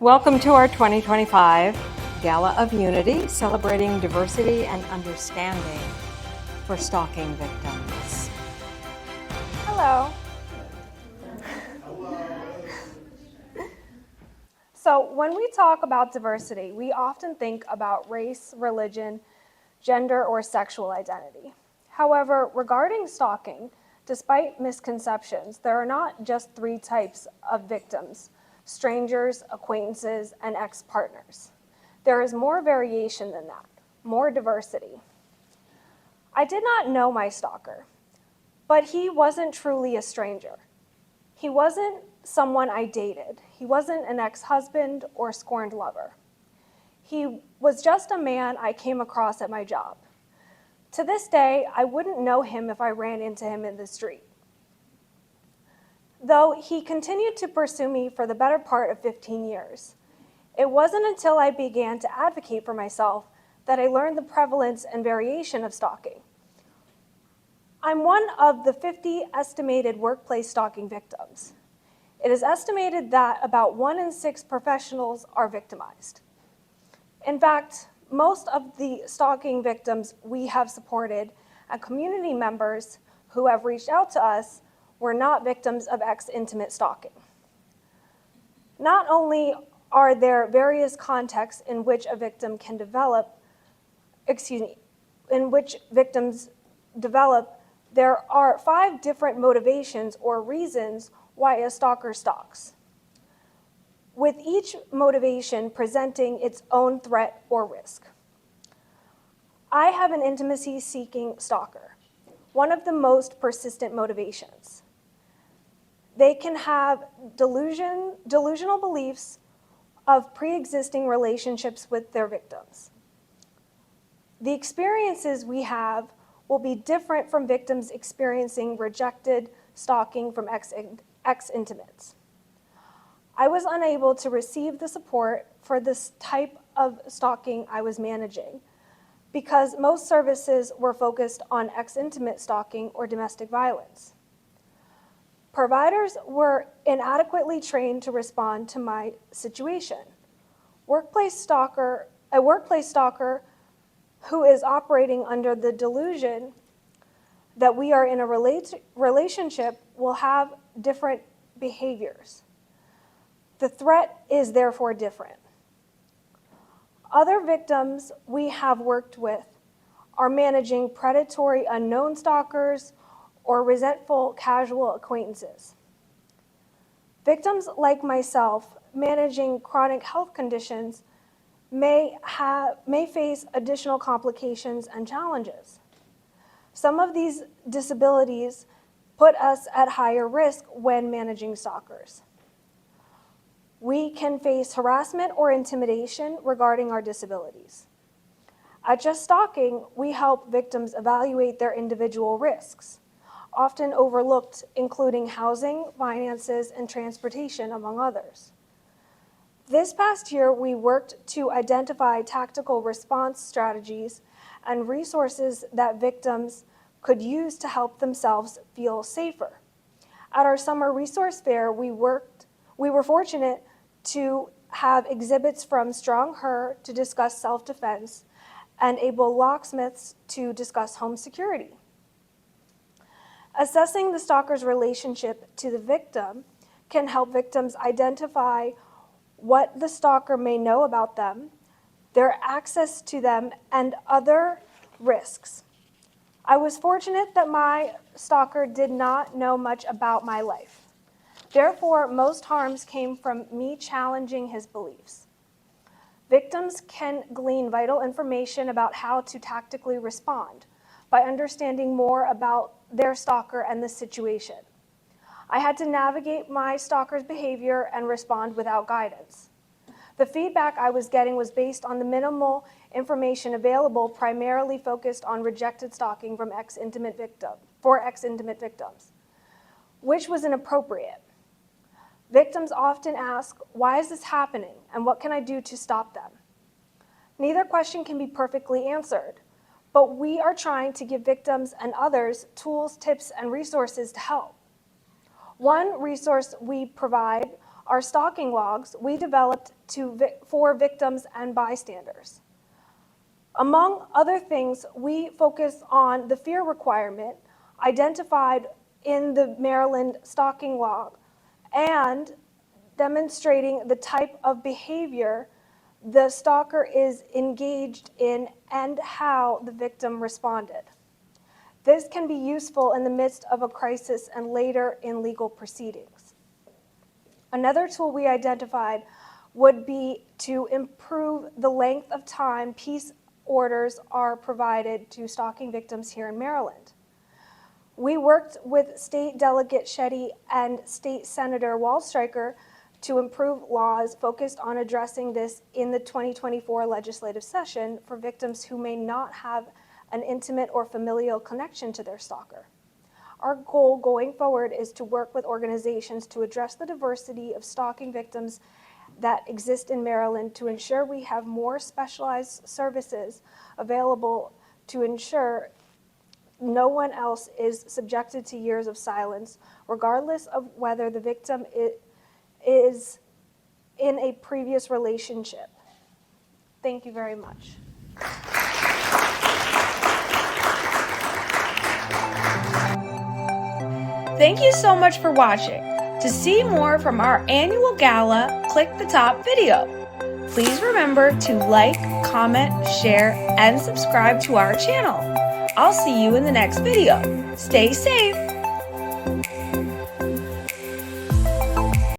Welcome to our 2025 Gala of Unity, celebrating diversity and understanding for stalking victims. Hello. So when we talk about diversity, we often think about race, religion, gender, or sexual identity. However, regarding stalking, despite misconceptions, there are not just three types of victims: strangers, acquaintances, and ex-partners. There is more variation than that, more diversity. I did not know my stalker, but he wasn't truly a stranger. He wasn't someone I dated. He wasn't an ex-husband or scorned lover. He was just a man I came across at my job. To this day, I wouldn't know him if I ran into him in the street. Though he continued to pursue me for the better part of 15 years. It wasn't until I began to advocate for myself that I learned the prevalence and variation of stalking. I'm one of the 50 estimated workplace stalking victims. It is estimated that about 1 in 6 professionals are victimized. In fact, most of the stalking victims we have supported and community members who have reached out to us were not victims of ex-intimate stalking. Not only are there various contexts in which a victim can develop, there are 5 different motivations or reasons why a stalker stalks, with each motivation presenting its own threat or risk. I have an intimacy-seeking stalker, one of the most persistent motivations. They can have delusional beliefs of pre-existing relationships with their victims. The experiences we have will be different from victims experiencing rejected stalking from ex-intimates. I was unable to receive the support for this type of stalking I was managing because most services were focused on ex-intimate stalking or domestic violence. Providers were inadequately trained to respond to my situation. A workplace stalker who is operating under the delusion that we are in a relationship will have different behaviors. The threat is therefore different. Other victims we have worked with are managing predatory unknown stalkers or resentful casual acquaintances. Victims like myself managing chronic health conditions may face additional complications and challenges. Some of these disabilities put us at higher risk when managing stalkers. We can face harassment or intimidation regarding our disabilities. At Just Stalking, we help victims evaluate their individual risks, often overlooked, including housing, finances, and transportation, among others. This past year, we worked to identify tactical response strategies and resources that victims could use to help themselves feel safer. At our summer resource fair, we were fortunate to have exhibits from Strong Her to discuss self-defense and Able Locksmiths to discuss home security. Assessing the stalker's relationship to the victim can help victims identify what the stalker may know about them, their access to them, and other risks. I was fortunate that my stalker did not know much about my life. Therefore, most harms came from me challenging his beliefs. Victims can glean vital information about how to tactically respond by understanding more about their stalker and the situation. I had to navigate my stalker's behavior and respond without guidance. The feedback I was getting was based on the minimal information available, primarily focused on rejected stalking from ex-intimate victims, which was inappropriate. Victims often ask, why is this happening, and what can I do to stop them? Neither question can be perfectly answered, but we are trying to give victims and others tools, tips, and resources to help. One resource we provide our stalking logs we developed for victims and bystanders. Among other things, we focus on the fear requirement identified in the Maryland stalking log and demonstrating the type of behavior the stalker is engaged in and how the victim responded. This can be useful in the midst of a crisis and later in legal proceedings. Another tool we identified would be to improve the length of time peace orders are provided to stalking victims here in Maryland. We worked with State Delegate Shetty and State Senator Wallstreicher to improve laws focused on addressing this in the 2024 legislative session for victims who may not have an intimate or familial connection to their stalker. Our goal going forward is to work with organizations to address the diversity of stalking victims that exist in Maryland to ensure we have more specialized services available to ensure no one else is subjected to years of silence, regardless of whether the victim is in a previous relationship. Thank you very much. Thank you so much for watching. To see more from our annual gala, click the top video. Please remember to like, comment, share, and subscribe to our channel. I'll see you in the next video. Stay safe.